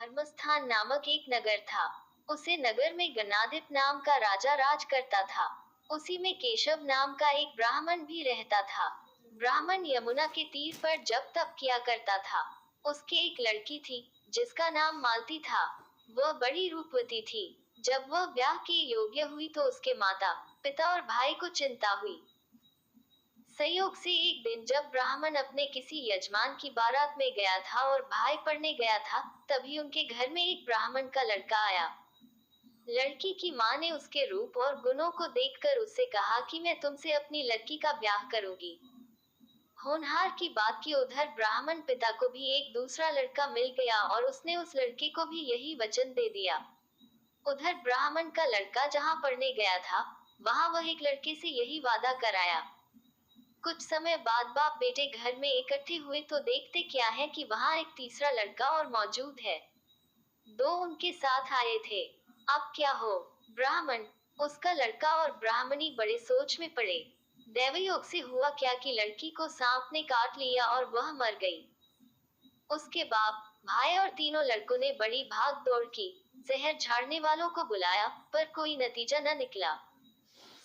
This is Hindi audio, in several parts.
धर्मस्थान नामक एक नगर था। उसे नगर में गणाधिप नाम का राजा राज करता था। उसी में केशव नाम का एक ब्राह्मण भी रहता था। ब्राह्मण यमुना के तीर पर जप तप किया करता था। उसकी एक लड़की थी, जिसका नाम मालती था। वह बड़ी रूपवती थी। जब वह ब्याह के योग्य हुई तो उसके माता पिता और भाई को चिंता हुई। संयोग से एक दिन जब ब्राह्मण अपने किसी यजमान की बारात में गया था और भाई पढ़ने गया था, तभी उनके घर में एक ब्राह्मण का लड़का आया। लड़की की माँ ने उसके रूप और गुणों को देखकर उससे कहा कि मैं तुमसे अपनी लड़की का ब्याह करूंगी। होनहार की बात की उधर ब्राह्मण पिता को भी एक दूसरा लड़का मिल गया और उसने उस लड़के को भी यही वचन दे दिया। उधर ब्राह्मण का लड़का जहाँ पढ़ने गया था, वहाँ वह एक लड़के से यही वादा कराया। कुछ समय बाद बाप बेटे घर में इकट्ठे हुए तो देखते क्या है कि वहाँ एक तीसरा लड़का और मौजूद है। दो उनके साथ आए थे। अब क्या हो? ब्राह्मण, उसका लड़का और ब्राह्मणी बड़े सोच में पड़े। दैवयोग से हुआ क्या कि लड़की को सांप ने काट लिया और वह मर गई। उसके बाप, भाई और तीनों लड़कों ने बड़ी भाग दौड़ की। जहर झाड़ने वालों को बुलाया, पर कोई नतीजा न निकला।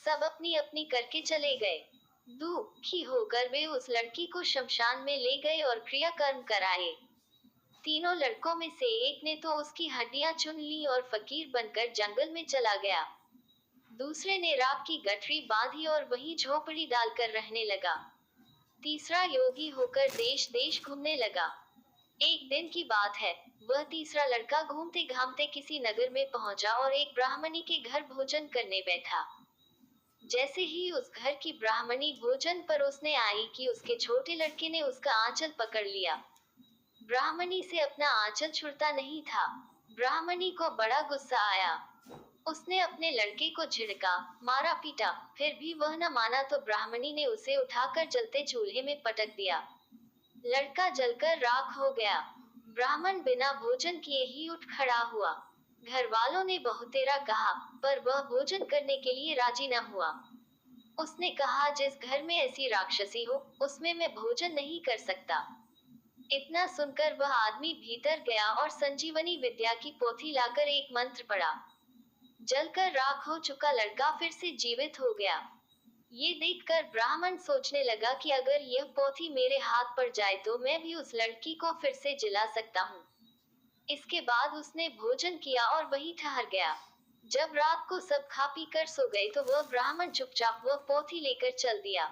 सब अपनी अपनी करके चले गए। दुखी होकर वे उस लड़की को शमशान में ले गए और क्रियाकर्म कराए। तीनों लड़कों में से एक ने तो उसकी हड्डियां चुन ली और फकीर बनकर जंगल में चला गया। दूसरे ने राख की गठरी बांधी और वहीं झोपड़ी डालकर रहने लगा। तीसरा योगी होकर देश देश घूमने लगा। एक दिन की बात है, वह तीसरा लड़का घूमते घामते किसी नगर में पहुंचा और एक ब्राह्मणी के घर भोजन करने बैठा। जैसे ही उस घर की ब्राह्मणी भोजन परोसने आई कि उसके छोटे लड़के ने उसका आंचल पकड़ लिया। ब्राह्मणी से अपना आंचल छुड़ता नहीं था। ब्राह्मणी को बड़ा गुस्सा आया। उसने अपने लड़के को झिड़का, मारा पीटा, फिर भी वह न माना तो ब्राह्मणी ने उसे उठाकर जलते चूल्हे में पटक दिया। लड़का जलकर राख हो गया। ब्राह्मण बिना भोजन किए ही उठ खड़ा हुआ। घर वालों ने बहुतेरा कहा, पर वह भोजन करने के लिए राजी न हुआ। उसने कहा, जिस घर में ऐसी राक्षसी हो, उसमें मैं भोजन नहीं कर सकता। इतना सुनकर वह आदमी भीतर गया और संजीवनी विद्या की पोथी लाकर एक मंत्र पढ़ा। जलकर राख हो चुका लड़का फिर से जीवित हो गया। ये देखकर ब्राह्मण सोचने लगा कि अगर यह पोथी मेरे हाथ पड़ जाए तो मैं भी उस लड़की को फिर से जिला सकता हूँ। इसके बाद उसने भोजन किया और वहीं ठहर गया। जब रात को सब खा पी कर सो गए तो वह ब्राह्मण चुपचाप वह पोथी लेकर चल दिया।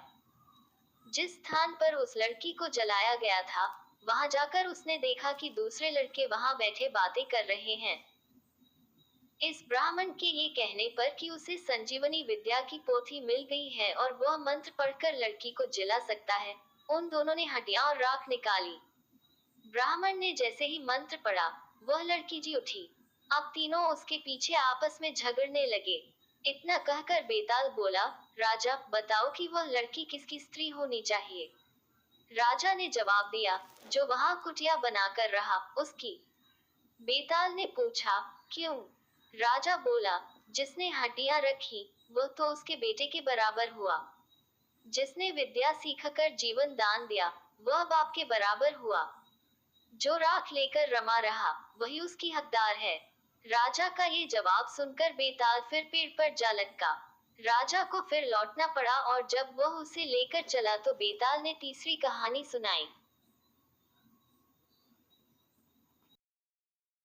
जिस स्थान पर उस लड़की को जलाया गया था, वहां जाकर उसने देखा कि दूसरे लड़के वहां बैठे बातें कर रहे हैं। इस ब्राह्मण के ये कहने पर कि उसे संजीवनी विद्या की पोथी मिल गई है और वह मंत्र पढ़कर लड़की को जिला सकता है, उन दोनों ने हड्डियां और राख निकाली। ब्राह्मण ने जैसे ही मंत्र पढ़ा, वह लड़की जी उठी। अब तीनों उसके पीछे आपस में झगड़ने लगे। इतना कहकर बेताल बोला, राजा बताओ कि वह लड़की किसकी स्त्री होनी चाहिए। राजा ने जवाब दिया, जो वहां कुटिया बनाकर रहा, उसकी। बेताल ने पूछा, क्यों? राजा बोला, जिसने हड्डियां रखी, वह तो उसके बेटे के बराबर हुआ। जिसने विद्या सीखकर जीवन दान दिया, वह बाप के बराबर हुआ। जो राख लेकर रमा रहा, वही उसकी हकदार है। राजा का ये जवाब सुनकर बेताल फिर पेड़ पर जा लटका। राजा को फिर लौटना पड़ा और जब वह उसे लेकर चला तो बेताल ने तीसरी कहानी सुनाई।